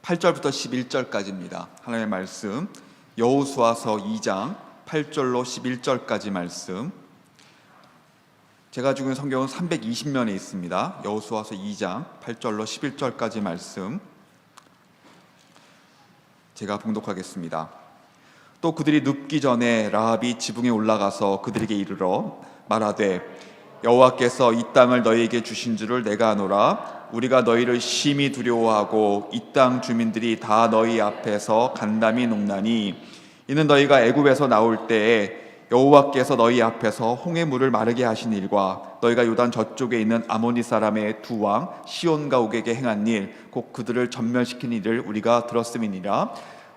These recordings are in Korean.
8절부터 11절까지입니다. 하나님의 말씀 여호수아서 2장 8절로 11절까지 말씀. 제가 가지고 있는 성경은 320면에 있습니다. 여호수아서 2장 8절로 11절까지 말씀 제가 봉독하겠습니다. 또 그들이 눕기 전에 라합이 지붕에 올라가서 그들에게 이르러 말하되 여호와께서 이 땅을 너희에게 주신 줄을 내가 아노라. 우리가 너희를 심히 두려워하고 이 땅 주민들이 다 너희 앞에서 간담이 녹나니 이는 너희가 애굽에서 나올 때에 여호와께서 너희 앞에서 홍해 물을 마르게 하신 일과 너희가 요단 저쪽에 있는 아모니 사람의 두 왕 시온과 옥에게 행한 일 곧 그들을 전멸시킨 일을 우리가 들었음이니라.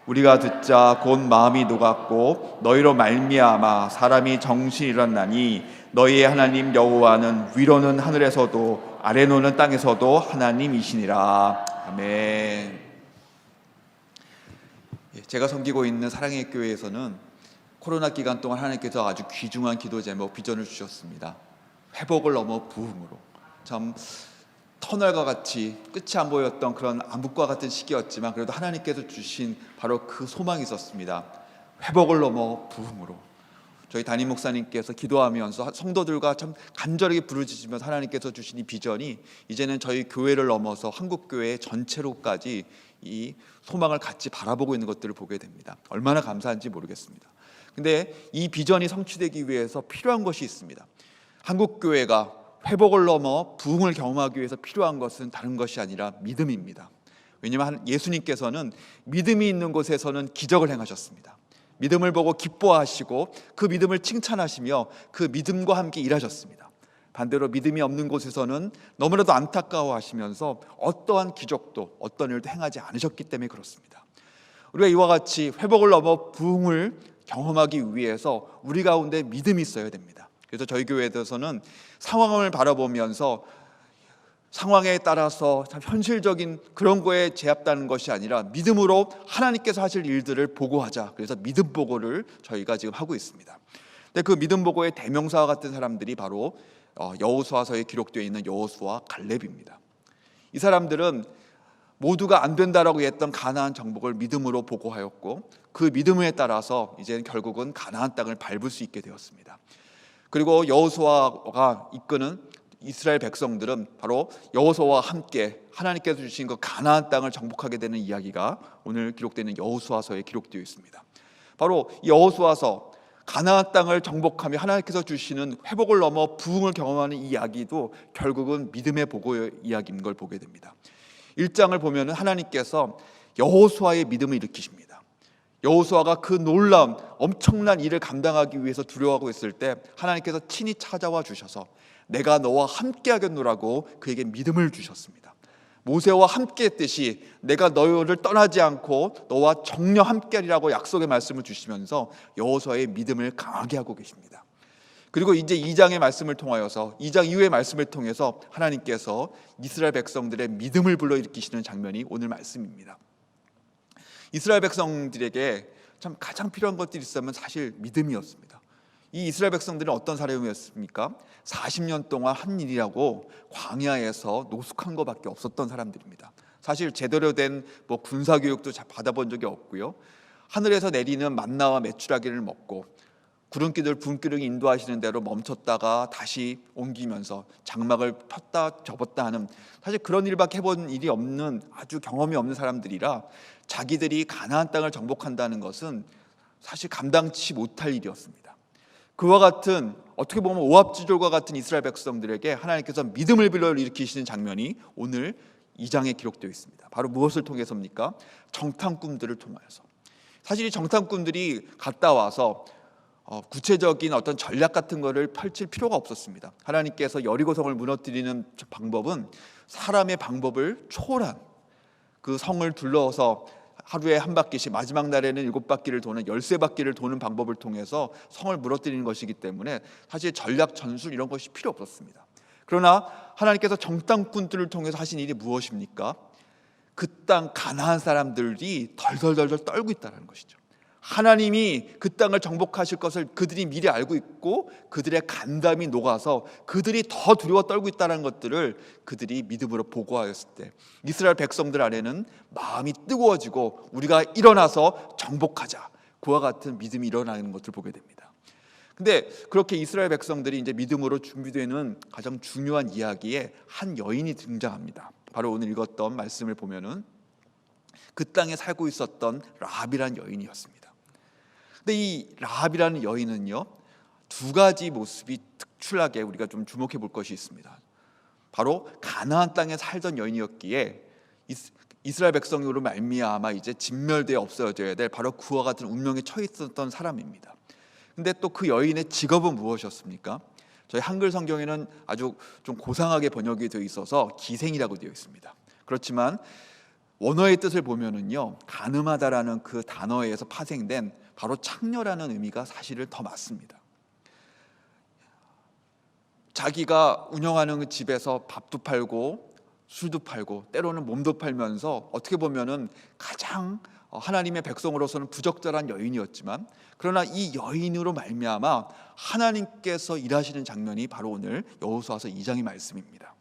우리가 듣자 곧 마음이 녹았고 너희로 말미암아 사람이 정신이 일어나니 너희의 하나님 여호와는 위로는 하늘에서도 아래로는 땅에서도 하나님이시니라. 아멘. 제가 섬기고 있는 사랑의 교회에서는 코로나 기간 동안 하나님께서 아주 귀중한 기도 제목 비전을 주셨습니다. 회복을 넘어 부흥으로. 참 터널과 같이 끝이 안 보였던 그런 암흑과 같은 시기였지만 그래도 하나님께서 주신 바로 그 소망이 있었습니다. 회복을 넘어 부흥으로. 저희 담임 목사님께서 기도하면서 성도들과 참 간절하게 부르짖으면서 하나님께서 주신 이 비전이 이제는 저희 교회를 넘어서 한국교회 전체로까지 이 소망을 같이 바라보고 있는 것들을 보게 됩니다. 얼마나 감사한지 모르겠습니다. 근데 이 비전이 성취되기 위해서 필요한 것이 있습니다. 한국교회가 회복을 넘어 부흥을 경험하기 위해서 필요한 것은 다른 것이 아니라 믿음입니다. 왜냐하면 예수님께서는 믿음이 있는 곳에서는 기적을 행하셨습니다. 믿음을 보고 기뻐하시고 그 믿음을 칭찬하시며 그 믿음과 함께 일하셨습니다. 반대로 믿음이 없는 곳에서는 너무나도 안타까워하시면서 어떠한 기적도 어떤 일도 행하지 않으셨기 때문에 그렇습니다. 우리가 이와 같이 회복을 넘어 부흥을 경험하기 위해서 우리 가운데 믿음이 있어야 됩니다. 그래서 저희 교회에서는 상황을 바라보면서 상황에 따라서 참 현실적인 그런 거에 제압되는 것이 아니라 믿음으로 하나님께서 하실 일들을 보고하자. 그래서 믿음 보고를 저희가 지금 하고 있습니다. 근데 그 믿음 보고의 대명사와 같은 사람들이 바로 여호수아서에 기록되어 있는 여호수아 갈렙입니다. 이 사람들은 모두가 안 된다라고 했던 가나안 정복을 믿음으로 보고하였고 그 믿음에 따라서 이제 결국은 가나안 땅을 밟을 수 있게 되었습니다. 그리고 여호수아가 이끄는 이스라엘 백성들은 바로 여호수아와 함께 하나님께서 주신 그 가나안 땅을 정복하게 되는 이야기가 오늘 기록되는 여호수아서에 기록되어 있습니다. 바로 여호수아서 가나안 땅을 정복하며 하나님께서 주시는 회복을 넘어 부흥을 경험하는 이야기도 결국은 믿음의 보고의 이야기인 걸 보게 됩니다. 1장을 보면 하나님께서 여호수아의 믿음을 일으키십니다. 여호수아가 그 놀라운 엄청난 일을 감당하기 위해서 두려워하고 있을 때 하나님께서 친히 찾아와 주셔서 내가 너와 함께 하겠노라고 그에게 믿음을 주셨습니다. 모세와 함께 했듯이 내가 너희를 떠나지 않고 너와 정녕 함께 하리라고 약속의 말씀을 주시면서 여호수아의 믿음을 강하게 하고 계십니다. 그리고 이제 2장의 말씀을 통하여서 2장 이후의 말씀을 통해서 하나님께서 이스라엘 백성들의 믿음을 불러일으키시는 장면이 오늘 말씀입니다. 이스라엘 백성들에게 참 가장 필요한 것들이 있었다면 사실 믿음이었습니다. 이 이스라엘 백성들은 어떤 사람이었습니까? 40년 동안 한 일이라고 광야에서 노숙한 것밖에 없었던 사람들입니다. 사실 제대로 된 군사 교육도 받아본 적이 없고요. 하늘에서 내리는 만나와 메추라기를 먹고 구름기들 분기둥이 인도하시는 대로 멈췄다가 다시 옮기면서 장막을 폈다 접었다 하는 사실 그런 일밖에 해본 일이 없는 아주 경험이 없는 사람들이라 자기들이 가나안 땅을 정복한다는 것은 사실 감당치 못할 일이었습니다. 그와 같은 어떻게 보면 오합지졸과 같은 이스라엘 백성들에게 하나님께서 믿음을 불러일으키시는 장면이 오늘 2장에 기록되어 있습니다. 바로 무엇을 통해서입니까? 정탐꾼들을 통하여서. 사실 이 정탐꾼들이 갔다 와서 구체적인 어떤 전략 같은 거를 펼칠 필요가 없었습니다. 하나님께서 여리고성을 무너뜨리는 방법은 사람의 방법을 초월한 그 성을 둘러서 하루에 한 바퀴씩 마지막 날에는 7바퀴를 도는 13바퀴를 도는 방법을 통해서 성을 무너뜨리는 것이기 때문에 사실 전략 전술 이런 것이 필요 없었습니다. 그러나 하나님께서 정탐꾼들을 통해서 하신 일이 무엇입니까? 그 땅 가나안 사람들이 덜덜덜 떨고 있다는 것이죠. 하나님이 그 땅을 정복하실 것을 그들이 미리 알고 있고 그들의 간담이 녹아서 그들이 더 두려워 떨고 있다는 것들을 그들이 믿음으로 보고하였을 때 이스라엘 백성들 안에는 마음이 뜨거워지고 우리가 일어나서 정복하자, 그와 같은 믿음이 일어나는 것을 보게 됩니다. 근데 그렇게 이스라엘 백성들이 이제 믿음으로 준비되는 가장 중요한 이야기에 한 여인이 등장합니다. 바로 오늘 읽었던 말씀을 보면은 그 땅에 살고 있었던 라합이라는 여인이었습니다. 근데 이 라합이라는 여인은요, 두 가지 모습이 특출나게 우리가 좀 주목해 볼 것이 있습니다. 바로 가나안 땅에 살던 여인이었기에 이스라엘 백성으로 말미암아 이제 진멸되어 없어져야 될 바로 그와 같은 운명에 처해 있었던 사람입니다. 근데 또 그 여인의 직업은 무엇이었습니까? 저희 한글 성경에는 아주 좀 고상하게 번역이 되어 있어서 기생이라고 되어 있습니다. 그렇지만 원어의 뜻을 보면은요, 가늠하다라는 그 단어에서 파생된 바로 창녀라는 의미가 사실은 더 맞습니다. 자기가 운영하는 그 집에서 밥도 팔고 술도 팔고 때로는 몸도 팔면서 어떻게 보면은 가장 하나님의 백성으로서는 부적절한 여인이었지만, 그러나 이 여인으로 말미암아 하나님께서 일하시는 장면이 바로 오늘 여호수아서 2장의 말씀입니다.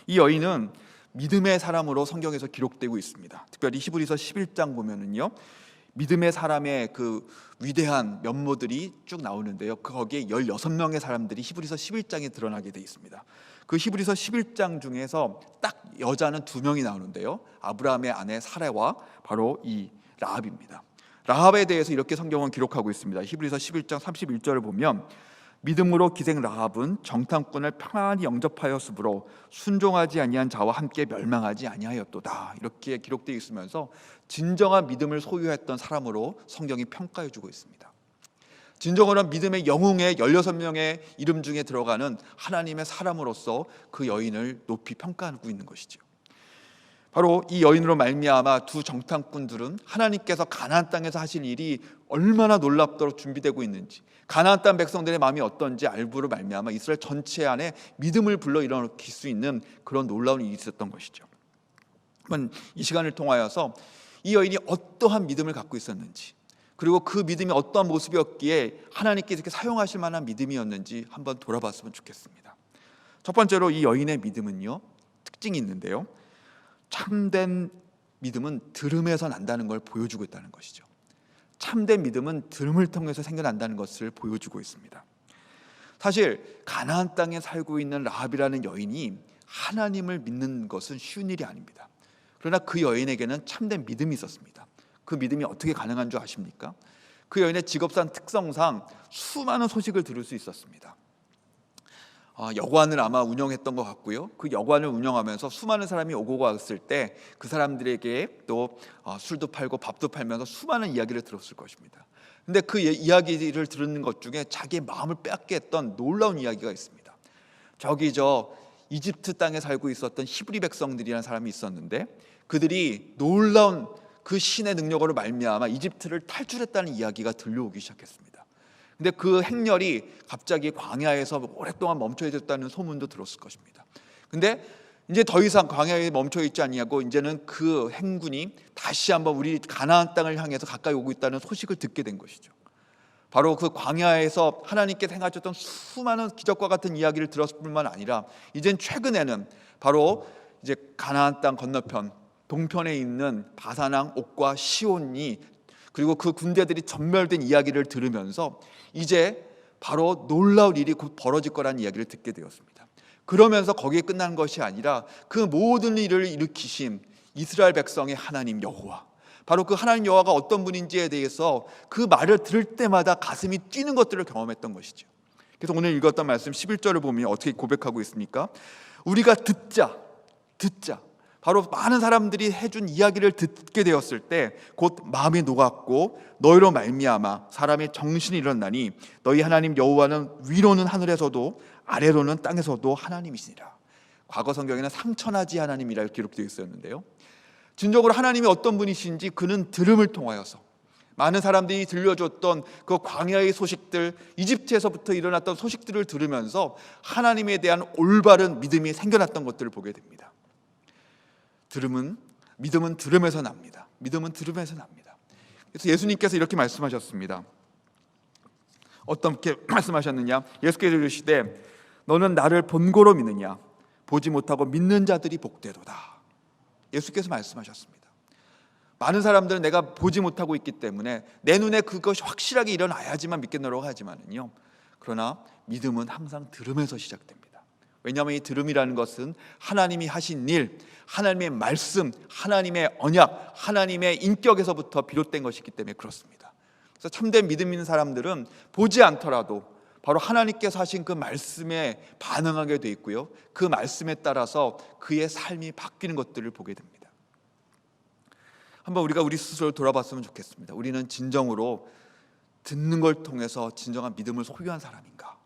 이 여인은 믿음의 사람으로 성경에서 기록되고 있습니다. 특별히 히브리서 11장 보면은요, 믿음의 사람의 그 위대한 면모들이 쭉 나오는데요, 거기에 16명의 사람들이 히브리서 11장에 드러나게 되어 있습니다. 그 히브리서 11장 중에서 딱 여자는 2명이 나오는데요, 아브라함의 아내 사라와 바로 이 라합입니다. 라합에 대해서 이렇게 성경은 기록하고 있습니다. 히브리서 11장 31절을 보면 믿음으로 기생 라합은 정탐꾼을 평안히 영접하였으므로 순종하지 아니한 자와 함께 멸망하지 아니하였도다, 이렇게 기록되어 있으면서 진정한 믿음을 소유했던 사람으로 성경이 평가해주고 있습니다. 진정으로 믿음의 영웅의 16명의 이름 중에 들어가는 하나님의 사람으로서 그 여인을 높이 평가하고 있는 것이죠. 바로 이 여인으로 말미암아 두 정탐꾼들은 하나님께서 가나안 땅에서 하실 일이 얼마나 놀랍도록 준비되고 있는지, 가나안 땅 백성들의 마음이 어떤지 알부로 말미암아 이스라엘 전체 안에 믿음을 불러일으킬 수 있는 그런 놀라운 일이 있었던 것이죠. 한번 이 시간을 통하여서 이 여인이 어떠한 믿음을 갖고 있었는지, 그리고 그 믿음이 어떠한 모습이었기에 하나님께서 이렇게 사용하실 만한 믿음이었는지 한번 돌아봤으면 좋겠습니다. 첫 번째로 이 여인의 믿음은요, 특징이 있는데요, 참된 믿음은 들음에서 난다는 걸 보여주고 있다는 것이죠. 참된 믿음은 들음을 통해서 생겨난다는 것을 보여주고 있습니다. 사실 가나안 땅에 살고 있는 라합이라는 여인이 하나님을 믿는 것은 쉬운 일이 아닙니다. 그러나 그 여인에게는 참된 믿음이 있었습니다. 그 믿음이 어떻게 가능한 줄 아십니까? 그 여인의 직업상 특성상 수많은 소식을 들을 수 있었습니다. 여관을 아마 운영했던 것 같고요, 그 여관을 운영하면서 수많은 사람이 오고 갔을 때 그 사람들에게 또 술도 팔고 밥도 팔면서 수많은 이야기를 들었을 것입니다. 근데 그 이야기를 들은 것 중에 자기의 마음을 빼앗게 했던 놀라운 이야기가 있습니다. 저기 이집트 땅에 살고 있었던 히브리 백성들이라는 사람이 있었는데, 그들이 놀라운 그 신의 능력으로 말미암아 이집트를 탈출했다는 이야기가 들려오기 시작했습니다. 근데 그 행렬이 갑자기 광야에서 오랫동안 멈춰 있었다는 소문도 들었을 것입니다. 근데 이제 더 이상 광야에 멈춰 있지 아니하고 이제는 그 행군이 다시 한번 우리 가나안 땅을 향해서 가까이 오고 있다는 소식을 듣게 된 것이죠. 바로 그 광야에서 하나님께서 행하셨던 수많은 기적과 같은 이야기를 들었을 뿐만 아니라 이젠 최근에는 바로 이제 가나안 땅 건너편 동편에 있는 바산왕 옥과 시온이, 그리고 그 군대들이 전멸된 이야기를 들으면서 이제 바로 놀라운 일이 곧 벌어질 거라는 이야기를 듣게 되었습니다. 그러면서 거기에 끝나는 것이 아니라 그 모든 일을 일으키신 이스라엘 백성의 하나님 여호와, 바로 그 하나님 여호와가 어떤 분인지에 대해서 그 말을 들을 때마다 가슴이 뛰는 것들을 경험했던 것이죠. 그래서 오늘 읽었던 말씀 11절을 보면 어떻게 고백하고 있습니까? 우리가 듣자. 바로 많은 사람들이 해준 이야기를 듣게 되었을 때 곧 마음이 녹았고 너희로 말미암아 사람의 정신이 일어나니 너희 하나님 여호와는 위로는 하늘에서도 아래로는 땅에서도 하나님이시니라. 과거 성경에는 상천하지 하나님이라 기록되어 있었는데요, 진정으로 하나님이 어떤 분이신지 그는 들음을 통하여서 많은 사람들이 들려줬던 그 광야의 소식들, 이집트에서부터 일어났던 소식들을 들으면서 하나님에 대한 올바른 믿음이 생겨났던 것들을 보게 됩니다. 믿음은 들음에서 납니다. 믿음은 들음에서 납니다. 그래서 예수님께서 이렇게 말씀하셨습니다. 어떻게 말씀하셨느냐? 예수께서 이르시되 너는 나를 본고로 믿느냐? 보지 못하고 믿는 자들이 복되도다. 예수께서 말씀하셨습니다. 많은 사람들은 내가 보지 못하고 있기 때문에 내 눈에 그것이 확실하게 일어나야지만 믿겠노라고 하지만은요, 그러나 믿음은 항상 들음에서 시작됩니다. 왜냐하면 이 들음이라는 것은 하나님이 하신 일, 하나님의 말씀, 하나님의 언약, 하나님의 인격에서부터 비롯된 것이기 때문에 그렇습니다. 그래서 참된 믿음 있는 사람들은 보지 않더라도 바로 하나님께서 하신 그 말씀에 반응하게 돼 있고요, 그 말씀에 따라서 그의 삶이 바뀌는 것들을 보게 됩니다. 한번 우리가 우리 스스로 돌아봤으면 좋겠습니다. 우리는 진정으로 듣는 걸 통해서 진정한 믿음을 소유한 사람인가?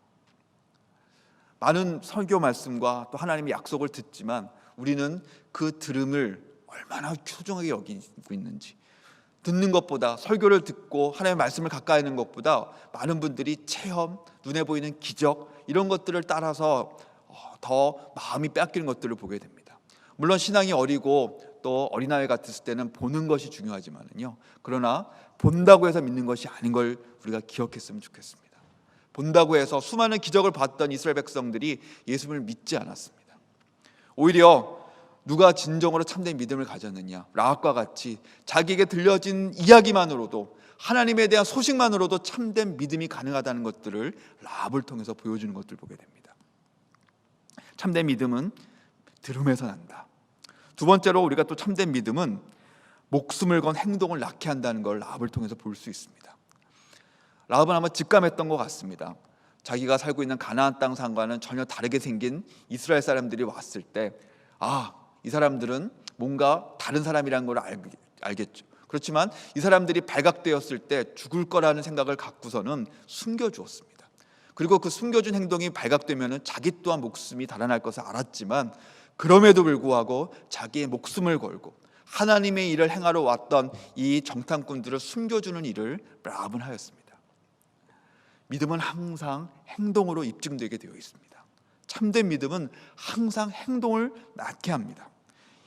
많은 설교 말씀과 또 하나님의 약속을 듣지만 우리는 그 들음을 얼마나 소중하게 여기고 있는지, 듣는 것보다, 설교를 듣고 하나님의 말씀을 가까이 하는 것보다 많은 분들이 체험, 눈에 보이는 기적, 이런 것들을 따라서 더 마음이 빼앗기는 것들을 보게 됩니다. 물론 신앙이 어리고 또 어린아이 같았을 때는 보는 것이 중요하지만은요, 그러나 본다고 해서 믿는 것이 아닌 걸 우리가 기억했으면 좋겠습니다. 본다고 해서 수많은 기적을 봤던 이스라엘 백성들이 예수님을 믿지 않았습니다. 오히려 누가 진정으로 참된 믿음을 가졌느냐? 라합과 같이 자기에게 들려진 이야기만으로도, 하나님에 대한 소식만으로도 참된 믿음이 가능하다는 것들을 라합을 통해서 보여주는 것들을 보게 됩니다. 참된 믿음은 들음에서 난다. 두 번째로 우리가 또 참된 믿음은 목숨을 건 행동을 낳게 한다는 걸 라합을 통해서 볼 수 있습니다. 라합은 아마 직감했던 것 같습니다. 자기가 살고 있는 가나안 땅 상과는 전혀 다르게 생긴 이스라엘 사람들이 왔을 때, 이 사람들은 뭔가 다른 사람이라는 걸 알겠죠. 그렇지만 이 사람들이 발각되었을 때 죽을 거라는 생각을 갖고서는 숨겨주었습니다. 그리고 그 숨겨준 행동이 발각되면 자기 또한 목숨이 달아날 것을 알았지만, 그럼에도 불구하고 자기의 목숨을 걸고 하나님의 일을 행하러 왔던 이 정탐꾼들을 숨겨주는 일을 라합은 하였습니다. 믿음은 항상 행동으로 입증되게 되어 있습니다. 참된 믿음은 항상 행동을 낳게 합니다.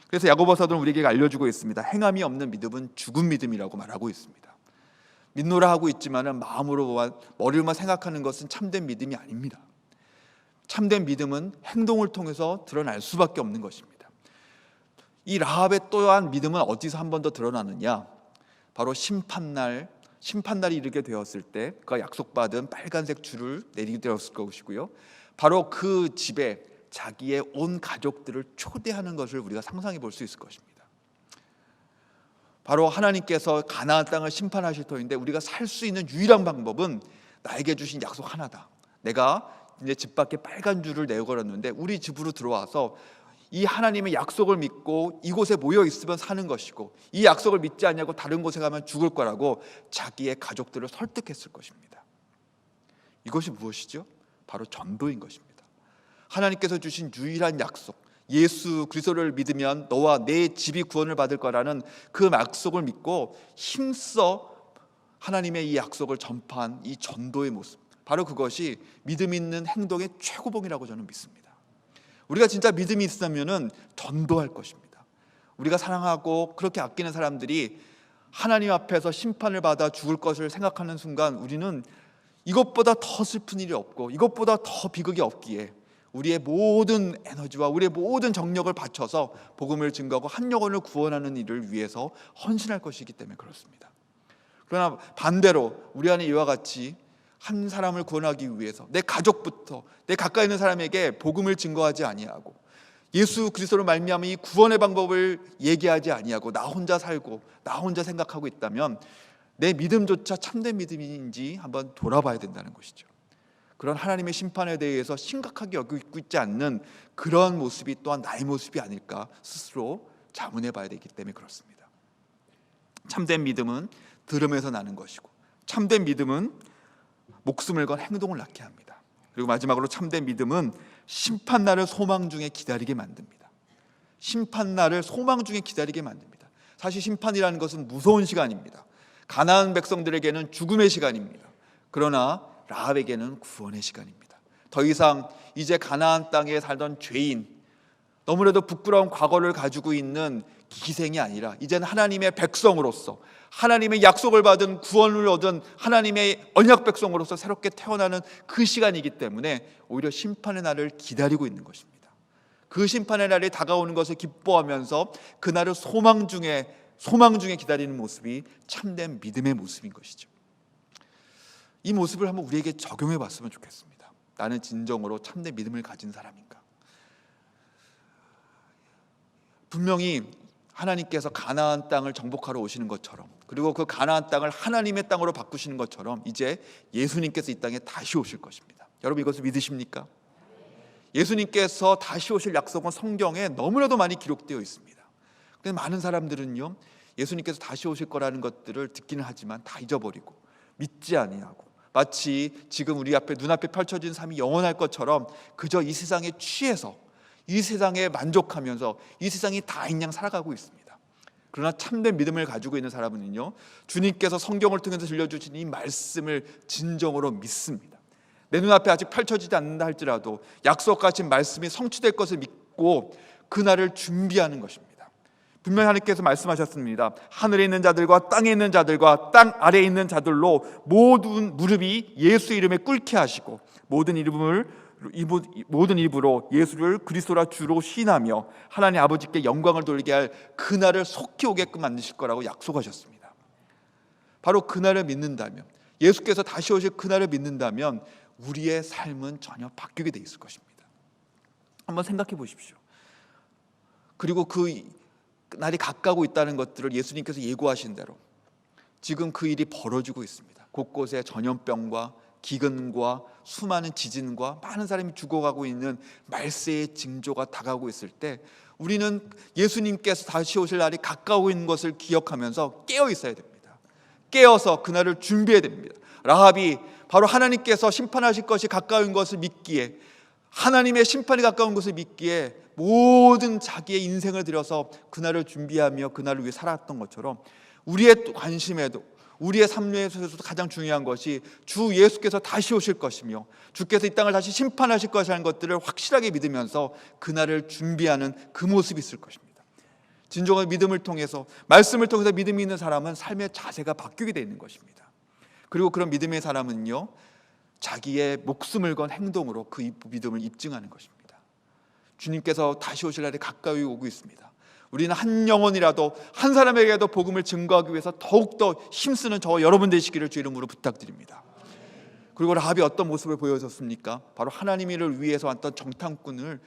그래서 야고보서는 우리에게 알려주고 있습니다. 행함이 없는 믿음은 죽은 믿음이라고 말하고 있습니다. 믿노라 하고 있지만은 마음으로만, 머리로만 생각하는 것은 참된 믿음이 아닙니다. 참된 믿음은 행동을 통해서 드러날 수밖에 없는 것입니다. 이 라합의 또한 믿음은 어디서 한 번 더 드러나느냐? 바로 심판날이 이르게 되었을 때 그가 약속받은 빨간색 줄을 내리게 되었을 것이고요, 바로 그 집에 자기의 온 가족들을 초대하는 것을 우리가 상상해 볼 수 있을 것입니다. 바로 하나님께서 가나안 땅을 심판하실 터인데 우리가 살 수 있는 유일한 방법은 나에게 주신 약속 하나다. 내가 이제 집 밖에 빨간 줄을 내걸었는데 우리 집으로 들어와서 이 하나님의 약속을 믿고 이곳에 모여 있으면 사는 것이고, 이 약속을 믿지 않냐고 다른 곳에 가면 죽을 거라고 자기의 가족들을 설득했을 것입니다. 이것이 무엇이죠? 바로 전도인 것입니다. 하나님께서 주신 유일한 약속, 예수 그리스도를 믿으면 너와 내 집이 구원을 받을 거라는 그 약속을 믿고 힘써 하나님의 이 약속을 전파한 이 전도의 모습, 바로 그것이 믿음 있는 행동의 최고봉이라고 저는 믿습니다. 우리가 진짜 믿음이 있으면 전도할 것입니다. 우리가 사랑하고 그렇게 아끼는 사람들이 하나님 앞에서 심판을 받아 죽을 것을 생각하는 순간 우리는 이것보다 더 슬픈 일이 없고 이것보다 더 비극이 없기에 우리의 모든 에너지와 우리의 모든 정력을 바쳐서 복음을 증거하고 한 영혼을 구원하는 일을 위해서 헌신할 것이기 때문에 그렇습니다. 그러나 반대로 우리 안에 이와 같이 한 사람을 구원하기 위해서 내 가족부터 내 가까이 있는 사람에게 복음을 증거하지 아니하고 예수 그리스도로 말미암아 이 구원의 방법을 얘기하지 아니하고 나 혼자 살고 나 혼자 생각하고 있다면 내 믿음조차 참된 믿음인지 한번 돌아봐야 된다는 것이죠. 그런 하나님의 심판에 대해서 심각하게 여기고 있지 않는 그런 모습이 또한 나의 모습이 아닐까 스스로 자문해 봐야 되기 때문에 그렇습니다. 참된 믿음은 들음에서 나는 것이고, 참된 믿음은 목숨을 건 행동을 낳게 합니다. 그리고 마지막으로 참된 믿음은 심판날을 소망 중에 기다리게 만듭니다. 심판날을 소망 중에 기다리게 만듭니다. 사실 심판이라는 것은 무서운 시간입니다. 가나안 백성들에게는 죽음의 시간입니다. 그러나 라합에게는 구원의 시간입니다. 더 이상 이제 가나안 땅에 살던 죄인, 너무나도 부끄러운 과거를 가지고 있는 기생이 아니라 이제는 하나님의 백성으로서, 하나님의 약속을 받은 구원을 얻은 하나님의 언약 백성으로서 새롭게 태어나는 그 시간이기 때문에 오히려 심판의 날을 기다리고 있는 것입니다. 그 심판의 날이 다가오는 것을 기뻐하면서 그날을 소망 중에 기다리는 모습이 참된 믿음의 모습인 것이죠. 이 모습을 한번 우리에게 적용해 봤으면 좋겠습니다. 나는 진정으로 참된 믿음을 가진 사람인가? 분명히 하나님께서 가나안 땅을 정복하러 오시는 것처럼, 그리고 그 가나안 땅을 하나님의 땅으로 바꾸시는 것처럼 이제 예수님께서 이 땅에 다시 오실 것입니다. 여러분, 이것을 믿으십니까? 예수님께서 다시 오실 약속은 성경에 너무나도 많이 기록되어 있습니다. 그런데 많은 사람들은요, 예수님께서 다시 오실 거라는 것들을 듣기는 하지만 다 잊어버리고 믿지 아니하고, 마치 지금 우리 앞에 눈앞에 펼쳐진 삶이 영원할 것처럼 그저 이 세상에 취해서, 이 세상에 만족하면서 이 세상이 다인 양 살아가고 있습니다. 그러나 참된 믿음을 가지고 있는 사람은요, 주님께서 성경을 통해서 들려주신 이 말씀을 진정으로 믿습니다. 내 눈앞에 아직 펼쳐지지 않는다 할지라도 약속하신 말씀이 성취될 것을 믿고 그날을 준비하는 것입니다. 분명히 하나님께서 말씀하셨습니다. 하늘에 있는 자들과 땅에 있는 자들과 땅 아래에 있는 자들로 모든 무릎이 예수 이름에 꿇게 하시고 모든 입으로 예수를 그리스도라 주로 시인하며 하나님 아버지께 영광을 돌리게 할 그날을 속히 오게끔 만드실 거라고 약속하셨습니다. 바로 그날을 믿는다면, 예수께서 다시 오실 그날을 믿는다면 우리의 삶은 전혀 바뀌게 돼 있을 것입니다. 한번 생각해 보십시오. 그리고 그 날이 가까우고 있다는 것들을 예수님께서 예고하신 대로 지금 그 일이 벌어지고 있습니다. 곳곳에 전염병과 기근과 수많은 지진과 많은 사람이 죽어가고 있는 말세의 징조가 다가오고 있을 때 우리는 예수님께서 다시 오실 날이 가까우고 있는 것을 기억하면서 깨어 있어야 됩니다. 깨어서 그날을 준비해야 됩니다. 라합이 바로 하나님께서 심판하실 것이 가까운 것을 믿기에, 하나님의 심판이 가까운 것을 믿기에 모든 자기의 인생을 들여서 그날을 준비하며 그날을 위해 살았던 것처럼 우리의 관심에도, 우리의 삶에서도 가장 중요한 것이 주 예수께서 다시 오실 것이며 주께서 이 땅을 다시 심판하실 것이라는 것들을 확실하게 믿으면서 그날을 준비하는 그 모습이 있을 것입니다. 진정한 믿음을 통해서, 말씀을 통해서 믿음이 있는 사람은 삶의 자세가 바뀌게 되어 있는 것입니다. 그리고 그런 믿음의 사람은요, 자기의 목숨을 건 행동으로 그 믿음을 입증하는 것입니다. 주님께서 다시 오실 날이 가까이 오고 있습니다. 우리는 한 영혼이라도, 한 사람에게도 복음을 증거하기 위해서 더욱더 힘쓰는 저와 여러분 되시기를 주 이름으로 부탁드립니다. 그리고 라합이 어떤 모습을 보여줬습니까? 바로 하나님을 위해서 왔던 정탐꾼을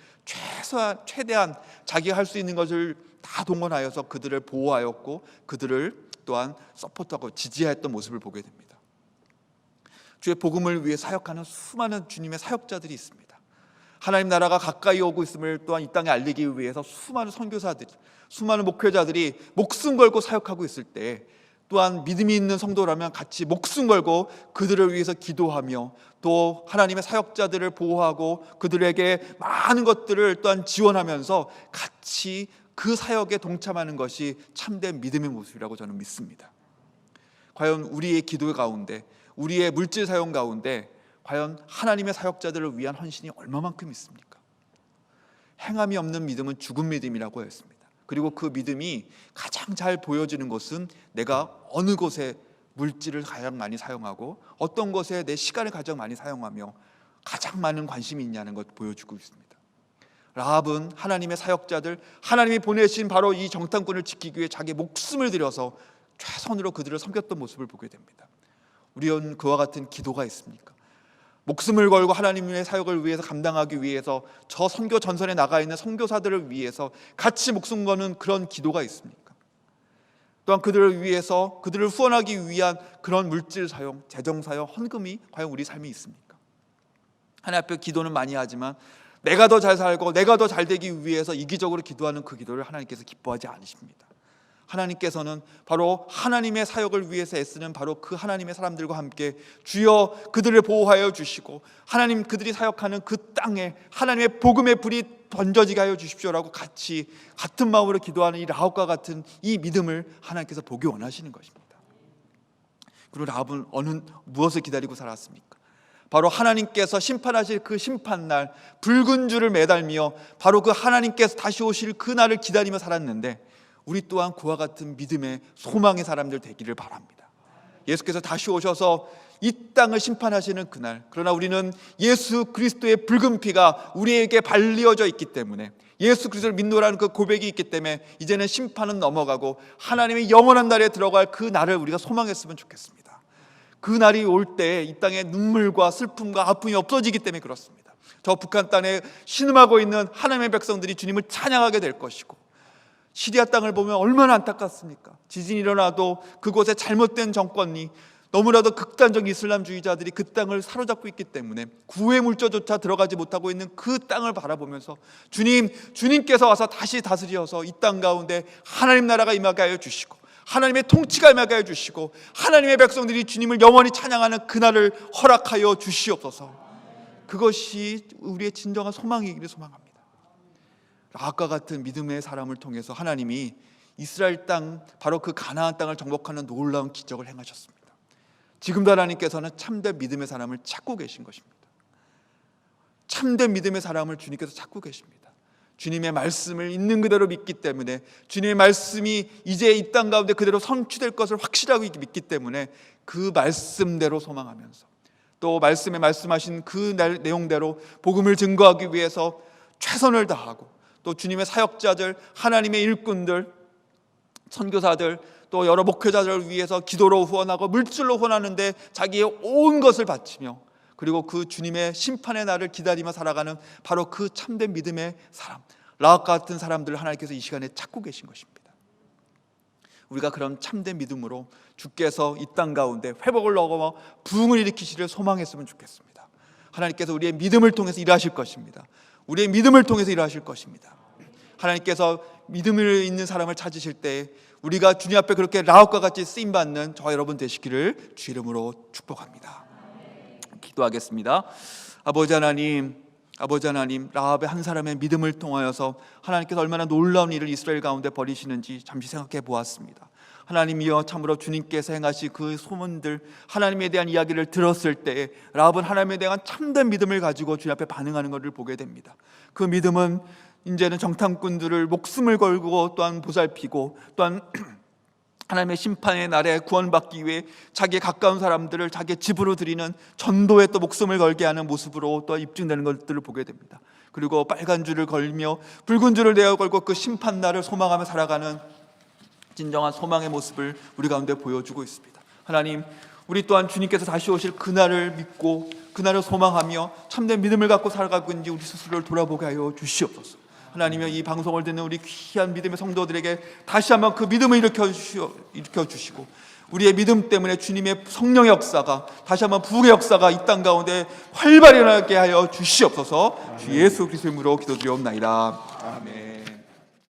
최대한 자기가 할 수 있는 것을 다 동원하여서 그들을 보호하였고 그들을 또한 서포트하고 지지했던 모습을 보게 됩니다. 주의 복음을 위해 사역하는 수많은 주님의 사역자들이 있습니다. 하나님 나라가 가까이 오고 있음을 또한 이 땅에 알리기 위해서 수많은 선교사들이, 수많은 목회자들이 목숨 걸고 사역하고 있을 때 또한 믿음이 있는 성도라면 같이 목숨 걸고 그들을 위해서 기도하며 또 하나님의 사역자들을 보호하고 그들에게 많은 것들을 또한 지원하면서 같이 그 사역에 동참하는 것이 참된 믿음의 모습이라고 저는 믿습니다. 과연 우리의 기도 가운데, 우리의 물질 사용 가운데 과연 하나님의 사역자들을 위한 헌신이 얼마만큼 있습니까? 행함이 없는 믿음은 죽은 믿음이라고 했습니다. 그리고 그 믿음이 가장 잘 보여지는 것은 내가 어느 곳에 물질을 가장 많이 사용하고 어떤 것에 내 시간을 가장 많이 사용하며 가장 많은 관심이 있냐는 것 보여주고 있습니다. 라합은 하나님의 사역자들, 하나님이 보내신 바로 이 정탐꾼을 지키기 위해 자기 목숨을 들여서 최선으로 그들을 섬겼던 모습을 보게 됩니다. 우리는 그와 같은 기도가 있습니까? 목숨을 걸고 하나님의 사역을 위해서 감당하기 위해서 저 선교 전선에 나가 있는 선교사들을 위해서 같이 목숨 거는 그런 기도가 있습니까? 또한 그들을 위해서, 그들을 후원하기 위한 그런 물질 사용, 재정 사용, 헌금이 과연 우리 삶에 있습니까? 하나님 앞에 기도는 많이 하지만 내가 더 잘 살고 내가 더 잘 되기 위해서 이기적으로 기도하는 그 기도를 하나님께서 기뻐하지 않으십니다. 하나님께서는 바로 하나님의 사역을 위해서 애쓰는 바로 그 하나님의 사람들과 함께 주여 그들을 보호하여 주시고 하나님 그들이 사역하는 그 땅에 하나님의 복음의 불이 번져지게 하여 주십시오라고 같이 같은 마음으로 기도하는 이 라합과 같은 이 믿음을 하나님께서 보기 원하시는 것입니다. 그리고 라합은 무엇을 기다리고 살았습니까? 바로 하나님께서 심판하실 그 심판날 붉은 줄을 매달며 바로 그 하나님께서 다시 오실 그 날을 기다리며 살았는데 우리 또한 그와 같은 믿음의 소망의 사람들 되기를 바랍니다. 예수께서 다시 오셔서 이 땅을 심판하시는 그날, 그러나 우리는 예수 그리스도의 붉은 피가 우리에게 발리어져 있기 때문에, 예수 그리스도를 믿노라는 그 고백이 있기 때문에 이제는 심판은 넘어가고 하나님의 영원한 날에 들어갈 그 날을 우리가 소망했으면 좋겠습니다. 그 날이 올 때 이 땅에 눈물과 슬픔과 아픔이 없어지기 때문에 그렇습니다. 저 북한 땅에 신음하고 있는 하나님의 백성들이 주님을 찬양하게 될 것이고, 시리아 땅을 보면 얼마나 안타깝습니까? 지진이 일어나도 그곳에 잘못된 정권이, 너무나도 극단적 이슬람주의자들이 그 땅을 사로잡고 있기 때문에 구해 물자조차 들어가지 못하고 있는 그 땅을 바라보면서 주님께서 와서 다시 다스려서 이 땅 가운데 하나님 나라가 임하게 하여 주시고, 하나님의 통치가 임하게 하여 주시고, 하나님의 백성들이 주님을 영원히 찬양하는 그날을 허락하여 주시옵소서. 그것이 우리의 진정한 소망이기를 소망합니다. 라합과 같은 믿음의 사람을 통해서 하나님이 이스라엘 땅, 바로 그 가나안 땅을 정복하는 놀라운 기적을 행하셨습니다. 지금도 하나님께서는 참된 믿음의 사람을 찾고 계신 것입니다. 참된 믿음의 사람을 주님께서 찾고 계십니다. 주님의 말씀을 있는 그대로 믿기 때문에, 주님의 말씀이 이제 이 땅 가운데 그대로 성취될 것을 확실하게 믿기 때문에 그 말씀대로 소망하면서, 또 말씀에 말씀하신 그 내용대로 복음을 증거하기 위해서 최선을 다하고, 또 주님의 사역자들, 하나님의 일꾼들, 선교사들, 또 여러 목회자들을 위해서 기도로 후원하고 물질로 후원하는데 자기의 온 것을 바치며, 그리고 그 주님의 심판의 날을 기다리며 살아가는 바로 그 참된 믿음의 사람, 라합 같은 사람들을 하나님께서 이 시간에 찾고 계신 것입니다. 우리가 그런 참된 믿음으로 주께서 이 땅 가운데 회복을 넣어 부흥을 일으키시를 소망했으면 좋겠습니다. 하나님께서 우리의 믿음을 통해서 일하실 것입니다. 우리의 믿음을 통해서 일하실 것입니다. 하나님께서 믿음을 있는 사람을 찾으실 때 우리가 주님 앞에 그렇게 라합과 같이 쓰임받는 저와 여러분 되시기를 주 이름으로 축복합니다. 기도하겠습니다. 아버지 하나님, 라합의 한 사람의 믿음을 통하여서 하나님께서 얼마나 놀라운 일을 이스라엘 가운데 벌이시는지 잠시 생각해 보았습니다. 하나님이여, 참으로 주님께서 행하신 그 소문들, 하나님에 대한 이야기를 들었을 때 라합은 하나님에 대한 참된 믿음을 가지고 주님 앞에 반응하는 것을 보게 됩니다. 그 믿음은 이제는 정탐꾼들을 목숨을 걸고 또한 보살피고, 또한 하나님의 심판의 날에 구원받기 위해 자기의 가까운 사람들을 자기의 집으로 드리는 전도에 또 목숨을 걸게 하는 모습으로 또 입증되는 것들을 보게 됩니다. 그리고 빨간 줄을 걸며 붉은 줄을 내어 걸고 그 심판 날을 소망하며 살아가는 진정한 소망의 모습을 우리 가운데 보여주고 있습니다. 하나님, 우리 또한 주님께서 다시 오실 그날을 믿고 그날을 소망하며 참된 믿음을 갖고 살아가고 있는지 우리 스스로를 돌아보게 하여 주시옵소서. 하나님여, 이 방송을 듣는 우리 귀한 믿음의 성도들에게 다시 한번 그 믿음을 일으켜 주시고, 우리의 믿음 때문에 주님의 성령의 역사가, 다시 한번 부흥의 역사가 이 땅 가운데 활발히 일어나게 하여 주시옵소서. 주 예수 그리스도의 이름으로 기도드리옵나이다. 아멘.